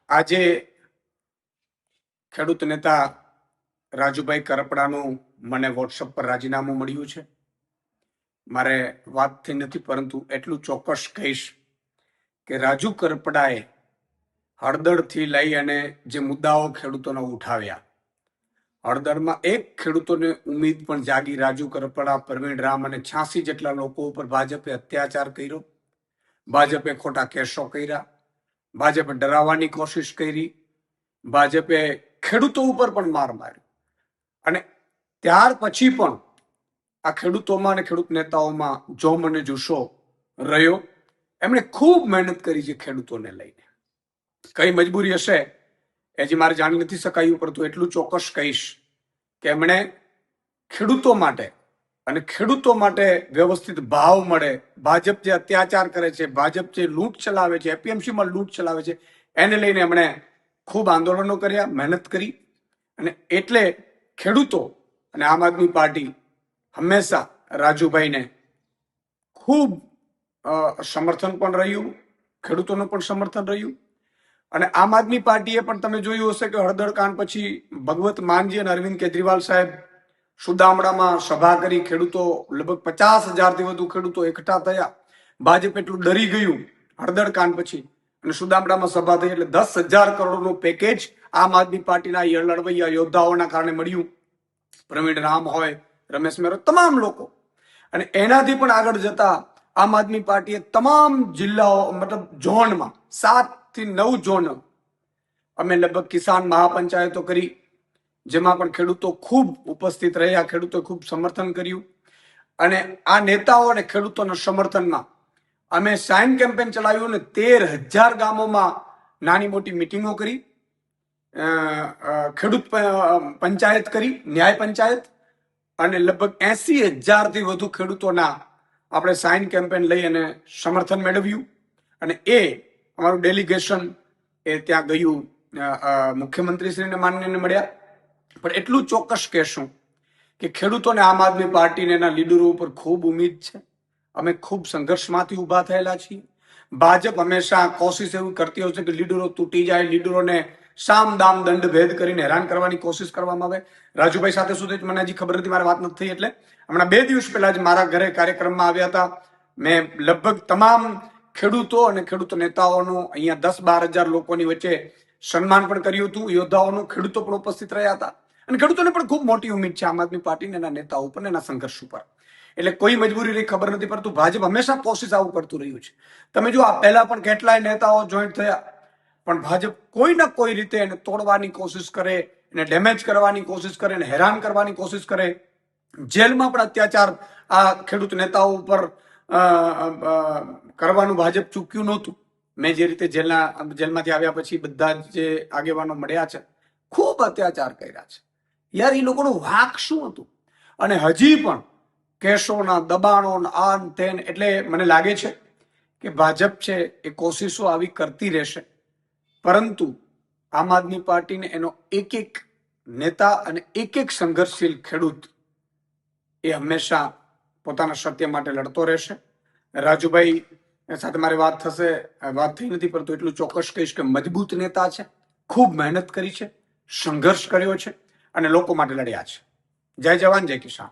આજે ખેડૂત નેતા રાજુભાઈ કરપડાનું મને વોટ્સઅપ પર રાજીનામું મળ્યું છે. મારે વાતથી નથી, પરંતુ એટલું ચોક્કસ કહીશ કે રાજુ કરપડાએ હળદરથી લઈ અને જે મુદ્દાઓ ખેડૂતોને ઉઠાવ્યા, હળદરમાં એક ખેડૂતોને ઉમ્મીદ પણ જાગી. રાજુ કરપડા, પ્રવીણ રામ અને 86 જેટલા લોકો ઉપર ભાજપે અત્યાચાર કર્યો, ભાજપે ખોટા કેસો કર્યા, ભાજપે ડરાવવાની કોશિશ કરી, ભાજપે ખેડૂતો ઉપર પણ માર માર્યો. અને ત્યાર પછી પણ આ ખેડૂતોમાં અને ખેડૂત નેતાઓમાં જોમ અને જુસ્સો રહ્યો. એમણે ખૂબ મહેનત કરી છે ખેડૂતોને લઈને. કઈ મજબૂરી હશે એ હજી મારે જાણી નથી શકાયું, પરંતુ એટલું ચોક્કસ કહીશ કે એમણે ખેડૂતો માટે અને ખેડૂતો માટે વ્યવસ્થિત ભાવ મળે, ભાજપ જે અત્યાચાર કરે છે, ભાજપ જે લૂંટ ચલાવે છે, એપીએમસીમાં લૂંટ ચલાવે છે, એને લઈને એમણે ખૂબ આંદોલનો કર્યા, મહેનત કરી. અને એટલે ખેડૂતો અને આમ આદમી પાર્ટી હંમેશા રાજુભાઈને ખૂબ સમર્થન પણ રહ્યું, ખેડૂતોનું પણ સમર્થન રહ્યું. અને આમ આદમી પાર્ટીએ પણ તમે જોયું હશે કે હળદર કાંડ પછી ભગવત માનજી અને અરવિંદ કેજરીવાલ સાહેબ સુદામડામાં સભા કરી. ખેડૂતો લગભગ 50,000થી વધુ ખેડૂતો એકઠા થયા. ભાજપ એટલું ડરી ગયું હળદર કાંડ પછી અને સુદામડામાં સભા થઈ, એટલે 10,000 કરોડનું પેકેજ આમ આદમી પાર્ટીના લડવૈયા યોદ્ધાઓના કારણે મળ્યું. પ્રવીણ રામ હોય, રમેશ મેરો, તમામ લોકો. અને એનાથી પણ આગળ જતા આમ આદમી પાર્ટીએ તમામ જિલ્લાઓ, મતલબ ઝોનમાં 7 થી 9 ઝોન અમે લગભગ કિસાન મહાપંચાયતો કરી, જેમાં પણ ખેડૂતો ખૂબ ઉપસ્થિત રહ્યા, ખેડૂતો ખૂબ સમર્થન કર્યું. અને આ નેતાઓ અને ખેડૂતોના સમર્થનમાં અમે સાઇન કેમ્પેન ચલાવ્યું અને 13,000 ગામોમાં નાની મોટી મિટિંગો કરી, ખેડૂત પંચાયત કરી, ન્યાય પંચાયત, અને લગભગ 80,000થી વધુ ખેડૂતોના આપણે સાઇન કેમ્પેન લઈ અને સમર્થન મેળવ્યું. અને એ અમારું ડેલિગેશન એ ત્યાં ગયું, મુખ્યમંત્રીશ્રીને માનનીયને મળ્યા. પણ એટલું ચોક્કસ કહેશું કે ખેડૂતોને આમ આદમી પાર્ટીને એના લીડરો ઉપર ખૂબ ઉમ્મીદ છે. અમે ખૂબ સંઘર્ષમાંથી ઊભા થયેલા છીએ. ભાજપ હંમેશા કોશિશ એવી કરતી હોય છે કે લીડરો તૂટી જાય, લીડરોને સામ દામ દંડ ભેદ કરીને હેરાન કરવાની કોશિશ કરવામાં આવે. રાજુભાઈ સાથે સુધી મને હજી ખબર નથી, મારી વાત નથી થઈ. એટલે હમણાં 2 દિવસ પહેલા જ મારા ઘરે કાર્યક્રમમાં આવ્યા હતા. મેં લગભગ તમામ ખેડૂતો અને ખેડૂત નેતાઓનું અહીંયા 10-12 હજાર લોકોની વચ્ચે સન્માન પણ કર્યું હતું. યોદ્ધાઓનું, ખેડૂતો પણ ઉપસ્થિત રહ્યા હતા. અને ખેડૂતોને પણ ખૂબ મોટી ઉમ્મીદ છે આમ આદમી પાર્ટીને, એના નેતાઓ ઉપર, એના સંઘર્ષ ઉપર. એટલે કોઈ મજબૂરી રહી ખબર નથી, પરંતુ ભાજપ હંમેશા કોશિશ આવું કરતું રહ્યું છે. તમે જો આ પહેલા પણ કેટલાય નેતાઓ જોઈન્ટ થયા, પણ ભાજપ કોઈ ના કોઈ રીતે એને તોડવાની કોશિશ કરે, એને ડેમેજ કરવાની કોશિશ કરે, એને હેરાન કરવાની કોશિશ કરે. જેલમાં પણ અત્યાચાર આ ખેડૂત નેતાઓ ઉપર કરવાનું ભાજપ ચૂક્યું નહોતું. મેં જે રીતે જેલમાંથી આવ્યા પછી બધા જે આગેવાનો મળ્યા છે, ખૂબ અત્યાચાર કર્યા છે. યાર, એ લોકોનું વાંક શું હતું? અને હજી પણ કેસોના દબાણો, આન તેન. એટલે મને લાગે છે કે ભાજપ છે એ કોશિશો આવી કરતી રહેશે, પરંતુ આમ આદમી પાર્ટીને એનો એક એક નેતા અને એક એક સંઘર્ષશીલ ખેડૂત એ હંમેશા પોતાના સત્ય માટે લડતો રહેશે. રાજુભાઈ સાથે મારી વાત થઈ નથી, પરંતુ એટલું ચોક્કસ કહીશ કે મજબૂત નેતા છે, ખૂબ મહેનત કરી છે, સંઘર્ષ કર્યો છે અને લોકો માટે લડ્યા છે. જય જવાન, જય કિસાન.